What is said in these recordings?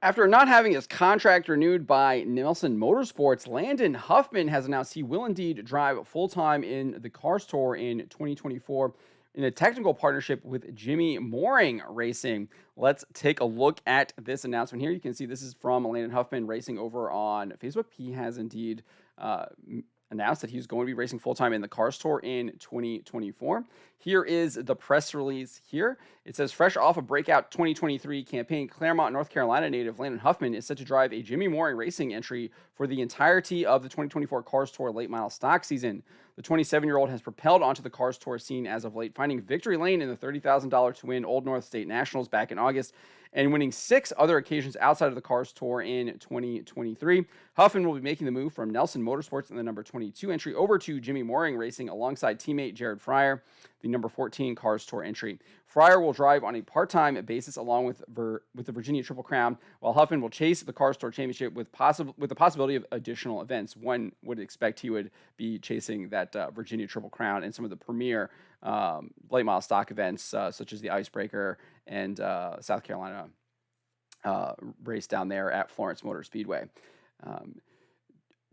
After not having his contract renewed by Nelson Motorsports, Landon Huffman has announced he will indeed drive full-time in the Cars Tour in 2024 in a technical partnership with Jimmy Mooring Racing. Let's take a look at this announcement here. You can see this is from Landon Huffman Racing over on Facebook. He has indeed uh, announced that he's going to be racing full-time in the Cars Tour in 2024. Here is the press release here. It says, fresh off a breakout 2023 campaign, Claremont, North Carolina native Landon Huffman is set to drive a Jimmy Mooring Racing entry for the entirety of the 2024 Cars Tour late model stock season. The 27-year-old has propelled onto the Cars Tour scene as of late, finding victory lane in the $30,000 to win Old North State Nationals back in August and winning 6 other occasions outside of the Cars Tour in 2023. Huffman will be making the move from Nelson Motorsports in the number 22 entry over to Jimmy Mooring Racing alongside teammate Jared Fryer, the number 14 Cars Tour entry. Fryer will drive on a part-time basis along with the Virginia Triple Crown, while Huffman will chase the Cars Tour Championship with the possibility of additional events. One would expect he would be chasing that Virginia Triple Crown and some of the premier late model stock events, such as the Icebreaker and South Carolina race down there at Florence Motor Speedway.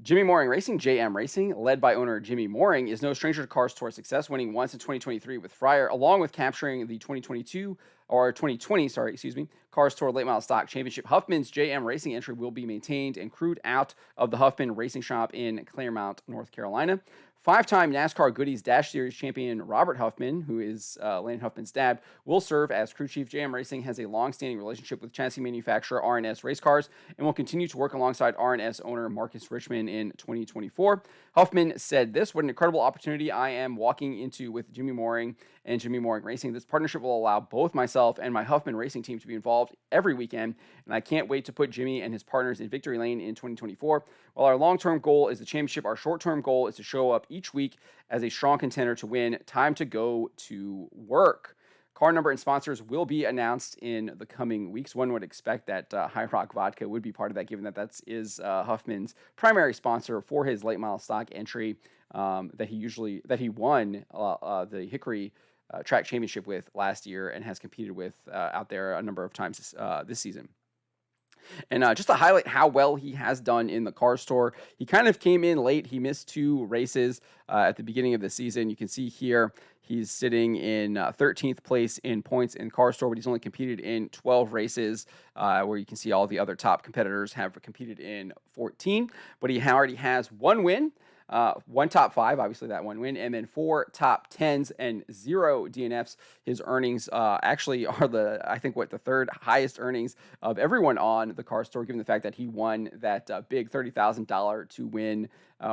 Jimmy Mooring Racing, JM Racing, led by owner Jimmy Mooring, is no stranger to Cars Tour success, winning once in 2023 with Fryer, along with capturing the 2020, Cars Tour Late Model Stock Championship. Huffman's JM Racing entry will be maintained and crewed out of the Huffman Racing Shop in Claremont, North Carolina. Five-time NASCAR Goodies Dash Series champion Robert Huffman, who is Landon Huffman's dad, will serve as crew chief. JM Racing has a long-standing relationship with chassis manufacturer R&S Race Cars and will continue to work alongside R&S owner Marcus Richmond in 2024. Huffman said this, "What an incredible opportunity I am walking into with Jimmy Mooring and Jimmy Mooring Racing. This partnership will allow both myself and my Huffman Racing team to be involved every weekend, and I can't wait to put Jimmy and his partners in victory lane in 2024. While our long-term goal is the championship, our short-term goal is to show up each week as a strong contender to win. Time to go to work." Car number and sponsors will be announced in the coming weeks. One would expect that High Rock Vodka would be part of that, given that that is Huffman's primary sponsor for his late model stock entry that he won the Hickory Track Championship with last year and has competed with out there a number of times this season. And just to highlight how well he has done in the Cars Tour, he kind of came in late. He missed 2 races at the beginning of the season. You can see here he's sitting in 13th place in points in Cars Tour, but he's only competed in 12 races, where you can see all the other top competitors have competed in 14. But he already has 1 win. 1 top 5, obviously that 1 win, and then 4 top 10s and 0 DNFs. His earnings actually are the 3rd highest earnings of everyone on the Cars Tour, given the fact that he won that big $30,000 to win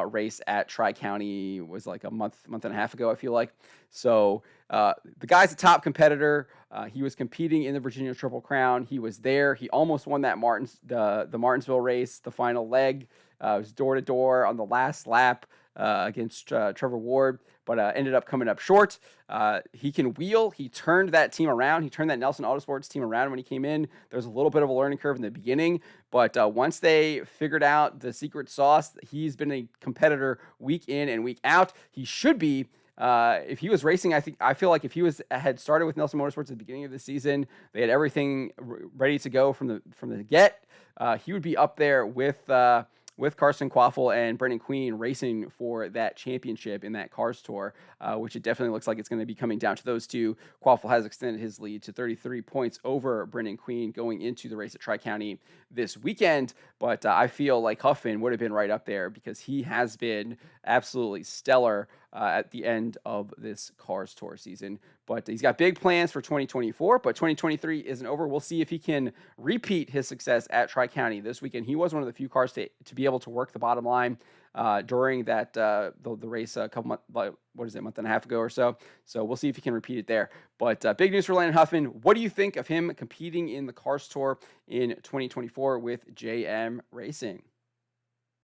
race at Tri-County was like a month and a half ago, I feel like. So the guy's a top competitor. He was competing in the Virginia Triple Crown. He was there. He almost won that the Martinsville race, the final leg. It was door-to-door on the last lap against Trevor Ward, but ended up coming up short. He can wheel. He turned that team around. He turned that Nelson Autosports team around when he came in. There was a little bit of a learning curve in the beginning, but once they figured out the secret sauce, he's been a competitor week in and week out. He should be. If he was racing, I feel like if he had started with Nelson Motorsports at the beginning of the season, they had everything ready to go from the get. He would be up there with Carson Quaffle and Brendan Queen racing for that championship in that Cars Tour, which it definitely looks like it's going to be coming down to those two. Quaffle has extended his lead to 33 points over Brendan Queen going into the race at Tri-County this weekend, but I feel like Huffman would have been right up there because he has been absolutely stellar at the end of this Cars Tour season. But he's got big plans for 2024, but 2023 isn't over. We'll see if he can repeat his success at Tri-County this weekend. He was one of the few cars to be able to work the bottom line during that the race a couple months, month and a half ago or so. So we'll see if he can repeat it there. But big news for Landon Huffman. What do you think of him competing in the Cars Tour in 2024 with JM Racing?